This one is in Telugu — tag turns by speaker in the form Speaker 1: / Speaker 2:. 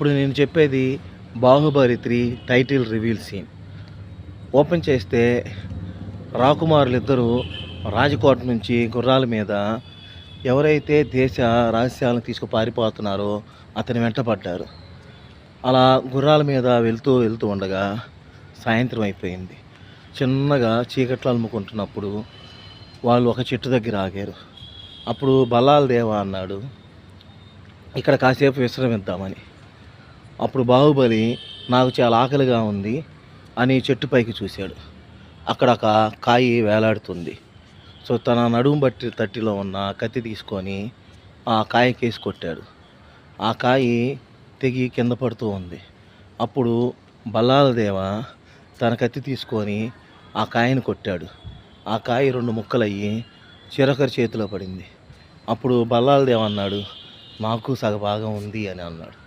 Speaker 1: ఇప్పుడు నేను చెప్పేది 'Baahubali 3' title reveal scene. Open చేస్తే రాకుమారులిద్దరూ రాజకోట నుంచి గుర్రాల మీద ఎవరైతే దేశ రహస్యాలను పారిపోతున్నారో అతని వెంట పడ్డారు. అలా గుర్రాల మీద వెళ్తూ ఉండగా సాయంత్రం అయిపోయింది. చిన్నగా చీకట్లు అలుముకుంటున్నప్పుడు వాళ్ళు ఒక చెట్టు దగ్గర ఆగారు. అప్పుడు బల్లాల దేవ అన్నాడు, ఇక్కడ కాసేపు విశ్రమిద్దామని. అప్పుడు బాహుబలి నాకు చాలా ఆకలిగా ఉంది అని చెట్టు పైకి చూశాడు. అక్కడ ఒక కాయి వేలాడుతుంది. సో తన నడుము బట్టి తట్టిలో ఉన్న కత్తి తీసుకొని ఆ కాయ కేసి కొట్టాడు. ఆ కాయి తెగి కింద పడుతూ ఉంది. అప్పుడు బల్లాల దేవ తన కత్తి తీసుకొని ఆ కాయని కొట్టాడు. ఆ కాయ 2 ముక్కలయ్యి చిరకరి చేతిలో పడింది. అప్పుడు బల్లాల దేవ అన్నాడు, నాకు సగభాగం ఉంది అని అన్నాడు.